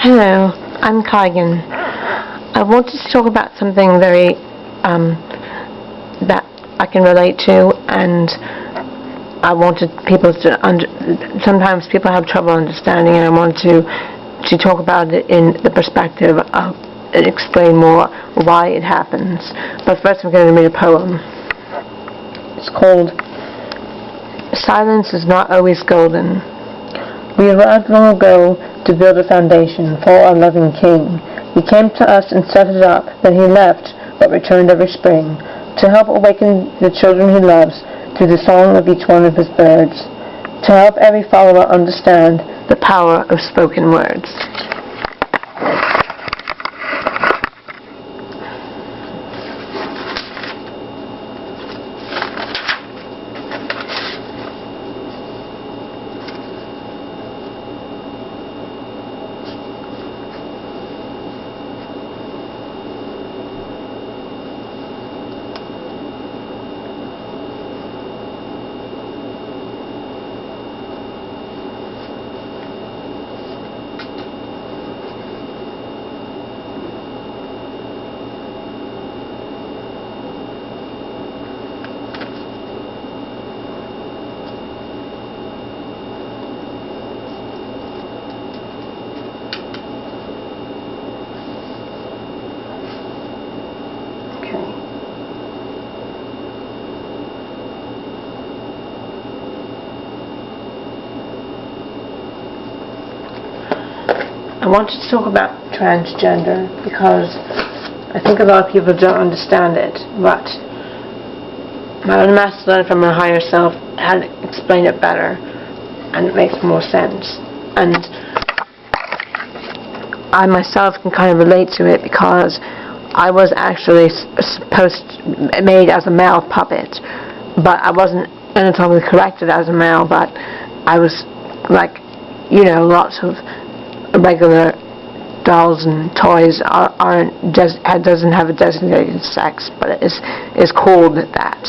Hello, I'm Kigan. I wanted to talk about something very that I can relate to, and I wanted people to sometimes people have trouble understanding, and I want to talk about it in the perspective of and explain more why it happens. But first I'm going to read a poem. It's called Silence is Not Always Golden. We arrived long ago to build a foundation for our loving King. He came to us and set it up, then he left, but returned every spring, to help awaken the children he loves through the song of each one of his birds, to help every follower understand the power of spoken words. I wanted to talk about transgender because I think a lot of people don't understand it, but my own master learned from my higher self had explained it better, and it makes more sense. And I myself can kind of relate to it because I was actually made as a male puppet, but I wasn't anatomically corrected as a male, but I was like, you know, lots of regular dolls and toys doesn't have a designated sex, but it is called that,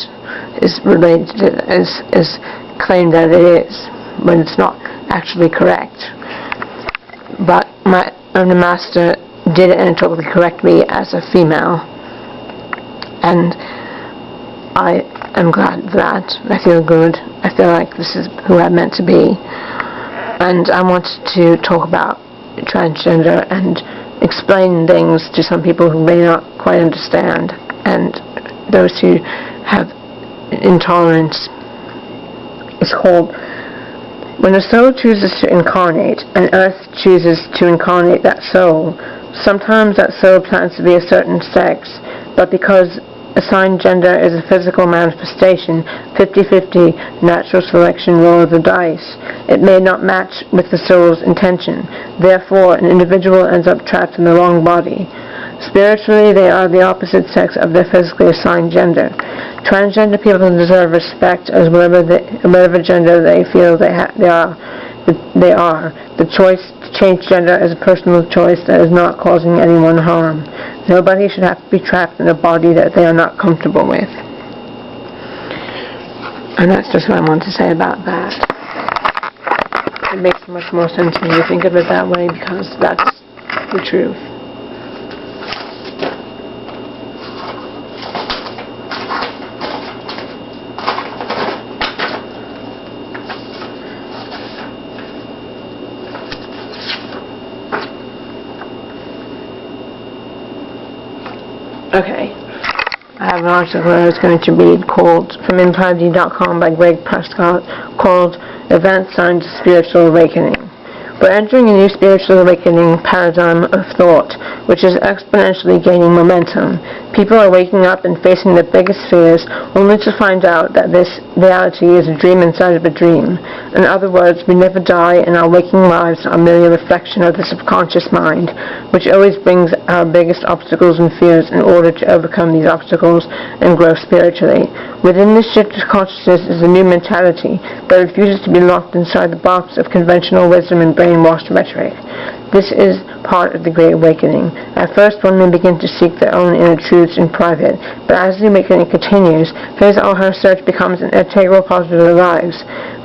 is related to, is claimed that it is, when it's not actually correct. But my own master did anatomically correct me as a female, and I am glad for that. I feel good. I feel like this is who I'm meant to be. And I wanted to talk about transgender and explain things to some people who may not quite understand, and those who have intolerance. It's called, when a soul chooses to incarnate, and earth chooses to incarnate that soul, sometimes that soul plans to be a certain sex, but because assigned gender is a physical manifestation, 50-50 natural selection roll of the dice, it may not match with the soul's intention. Therefore, an individual ends up trapped in the wrong body. Spiritually, they are the opposite sex of their physically assigned gender. Transgender people deserve respect as whatever gender they feel they are. The choice to change gender is a personal choice that is not causing anyone harm. Nobody should have to be trapped in a body that they are not comfortable with. And that's just what I want to say about that. It makes much more sense when you think of it that way, because that's the truth. Okay, I have an article I was going to read called, from InPrivacy.com by Greg Prescott, called Advanced Signs of Spiritual Awakening. We're entering a new spiritual awakening paradigm of thought, which is exponentially gaining momentum. People are waking up and facing their biggest fears, only to find out that this reality is a dream inside of a dream. In other words, we never die, and our waking lives are merely a reflection of the subconscious mind, which always brings our biggest obstacles and fears in order to overcome these obstacles and grow spiritually. Within this shift of consciousness is a new mentality that refuses to be locked inside the box of conventional wisdom and brainwashed rhetoric. This is part of the Great Awakening. At first, one may begin to seek their own inner truths in private, but as the awakening continues, his or her search becomes an integral part of their lives.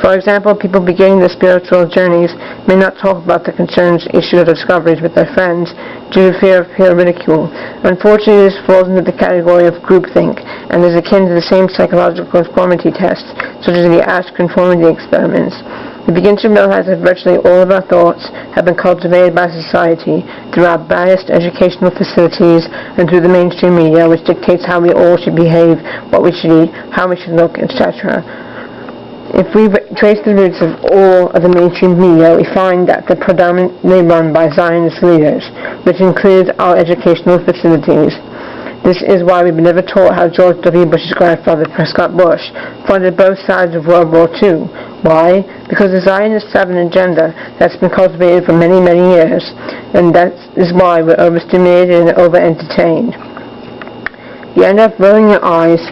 For example, people beginning their spiritual journeys may not talk about their concerns, issues, or discoveries with their friends due to fear of peer ridicule. Unfortunately, this falls into the category of groupthink and is akin to the same psychological conformity tests, such as the Asch conformity experiments. We begin to realize that virtually all of our thoughts have been cultivated by society through our biased educational facilities and through the mainstream media, which dictates how we all should behave, what we should eat, how we should look, etc. If we trace the roots of all of the mainstream media, we find that they're predominantly run by Zionist leaders, which includes our educational facilities. This is why we've never taught how George W. Bush's grandfather, Prescott Bush, funded both sides of World War II. Why? Because the Zionist have an agenda that's been cultivated for many, many years, and that is why we're overstimulated and over-entertained. You end up rolling your eyes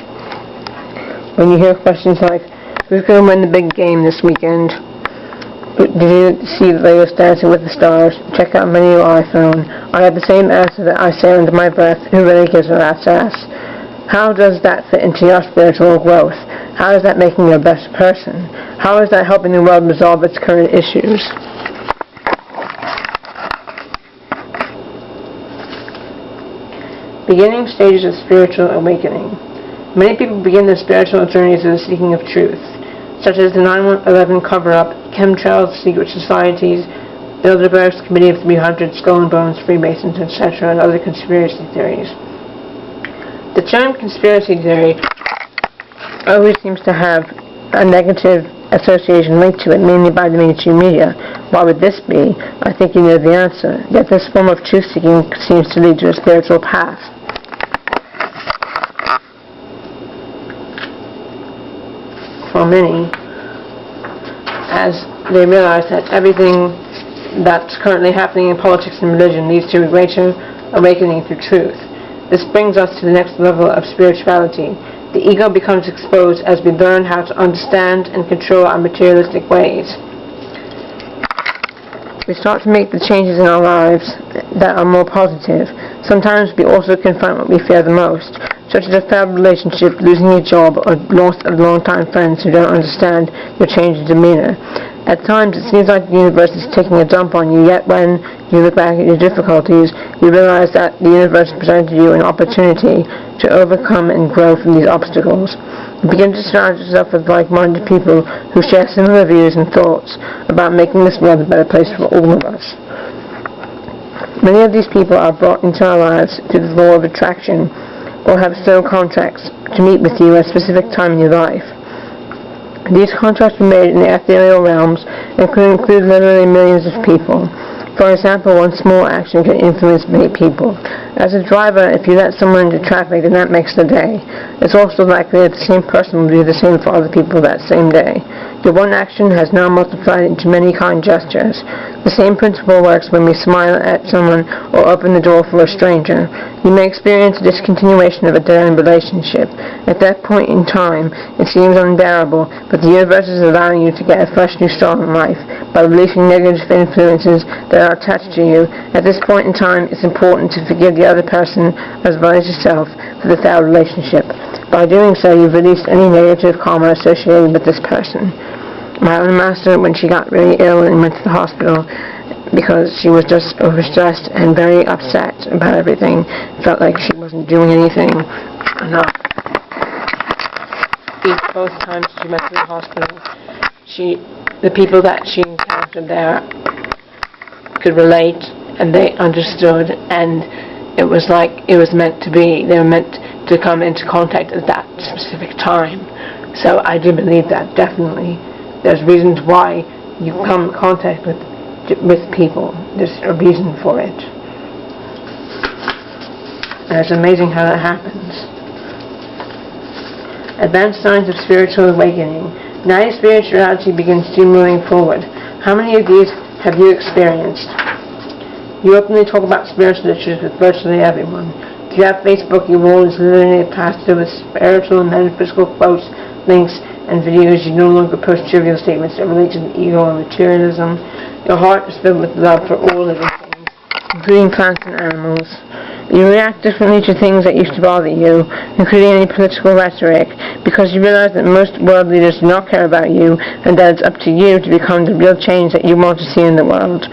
when you hear questions like, who's going to win the big game this weekend? Did you see that they were dancing with the stars? Check out my new iPhone. I have the same answer that I say under my breath. Who really gives a rat's ass? How does that fit into your spiritual growth? How is that making you a better person? How is that helping the world resolve its current issues? Beginning stages of spiritual awakening. Many people begin their spiritual journeys in the seeking of truth, such as the 9/11 cover-up, chemtrails, secret societies, Bilderberg's Committee of 300, Skull and Bones, Freemasons, etc., and other conspiracy theories. The term conspiracy theory always seems to have a negative association linked to it, mainly by the mainstream media. Why would this be? I think you know the answer. Yet this form of truth-seeking seems to lead to a spiritual path. For many, as they realize that everything that's currently happening in politics and religion leads to a greater awakening through truth. This brings us to the next level of spirituality. The ego becomes exposed as we learn how to understand and control our materialistic ways. We start to make the changes in our lives that are more positive. Sometimes we also confront what we fear the most, such as a failed relationship, losing your job, or loss of long-time friends who don't understand your change in demeanor. At times, it seems like the universe is taking a dump on you, yet when you look back at your difficulties, you realize that the universe presented you an opportunity to overcome and grow from these obstacles. You begin to surround yourself with like-minded people who share similar views and thoughts about making this world a better place for all of us. Many of these people are brought into our lives through the law of attraction, or have soul contracts to meet with you at a specific time in your life. These contracts are made in the ethereal realms and could include literally millions of people. For example, one small action can influence many people. As a driver, if you let someone into traffic, then that makes the day. It's also likely that the same person will do the same for other people that same day. Your one action has now multiplied into many kind gestures. The same principle works when we smile at someone or open the door for a stranger. You may experience a discontinuation of a dead-end relationship. At that point in time, it seems unbearable, but the universe is allowing you to get a fresh new start in life by releasing negative influences that are attached to you. At this point in time, it's important to forgive the other person as well as yourself for the failed relationship. By doing so, you've released any negative karma associated with this person. My own master, when she got really ill and went to the hospital because she was just overstressed and very upset about everything, felt like she wasn't doing anything enough. Both times she went to the hospital, the people that she encountered there could relate and they understood, and it was like it was meant to be. They were meant to come into contact at that specific time. So I do believe that, definitely. There's reasons why you come in contact with with people. There's a reason for it. And it's amazing how that happens. Advanced signs of spiritual awakening. Now your spirituality begins to moving forward. How many of these have you experienced? You openly talk about spiritual issues with virtually everyone. If you have Facebook, you will always literally pass through with spiritual and metaphysical quotes, links, and videos. You no longer post trivial statements that relate to the ego and materialism. Your heart is filled with love for all living things, including plants and animals. You react differently to things that used to bother you, including any political rhetoric, because you realize that most world leaders do not care about you, and that it's up to you to become the real change that you want to see in the world.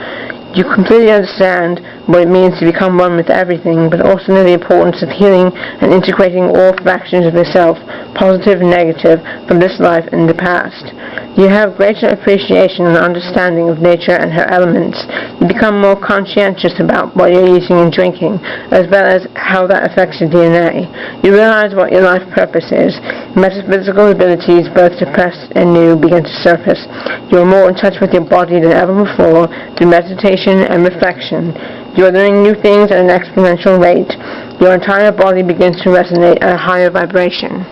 You completely understand what it means to become one with everything, but also know the importance of healing and integrating all fractions of yourself, positive and negative, from this life and the past. You have greater appreciation and understanding of nature and her elements. You become more conscientious about what you're eating and drinking, as well as how that affects your DNA. You realize what your life purpose is. Metaphysical abilities, both suppressed and new, begin to surface. You are more in touch with your body than ever before through meditation and reflection. You are learning new things at an exponential rate. Your entire body begins to resonate at a higher vibration.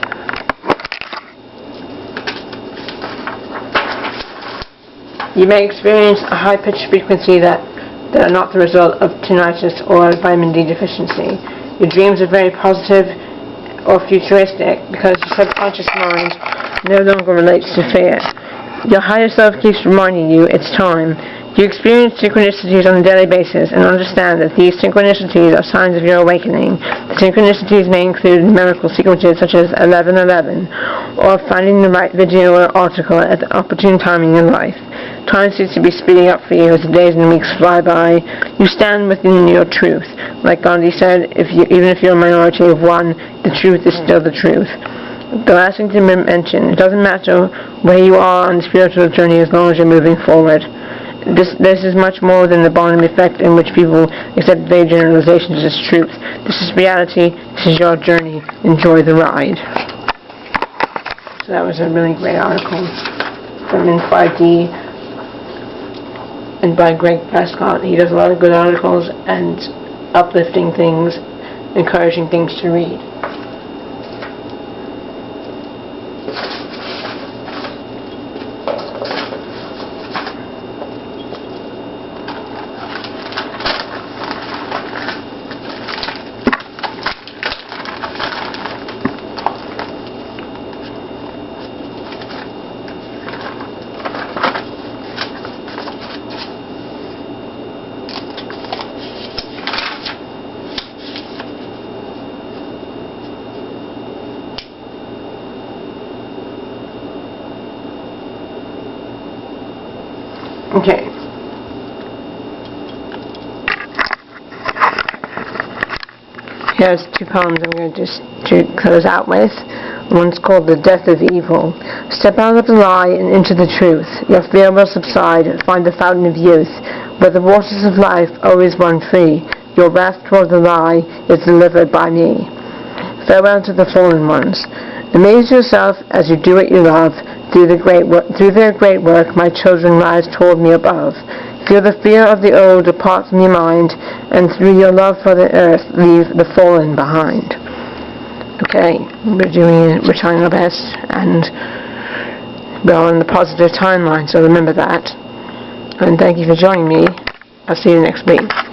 You may experience a high-pitched frequency that are not the result of tinnitus or vitamin D deficiency. Your dreams are very positive or futuristic because your subconscious mind no longer relates to fear. Your higher self keeps reminding you it's time. You experience synchronicities on a daily basis and understand that these synchronicities are signs of your awakening. The synchronicities may include numerical sequences such as 1111, or finding the right video or article at the opportune time in your life. Time seems to be speeding up for you as the days and weeks fly by. You stand within your truth. Like Gandhi said, even if you're a minority of one, the truth is still the truth. The last thing to mention, it doesn't matter where you are on the spiritual journey as long as you're moving forward. This is much more than the Barnum effect in which people accept vague generalizations as truth. This is reality. This is your journey. Enjoy the ride. So that was a really great article from In5D and by Greg Prescott. He does a lot of good articles and uplifting things, encouraging things to read. Okay. Here's two poems I'm going to close out with. One's called The Death of Evil. Step out of the lie and into the truth. Your fear will subside and find the fountain of youth, where the waters of life always run free. Your wrath toward the lie is delivered by me. Farewell to the fallen ones. Amaze yourself as you do what you love. Through their great work, my children rise toward me above. Feel the fear of the old depart from your mind, and through your love for the earth, leave the fallen behind. Okay, we're trying our best, and we're on the positive timeline, so remember that. And thank you for joining me. I'll see you next week.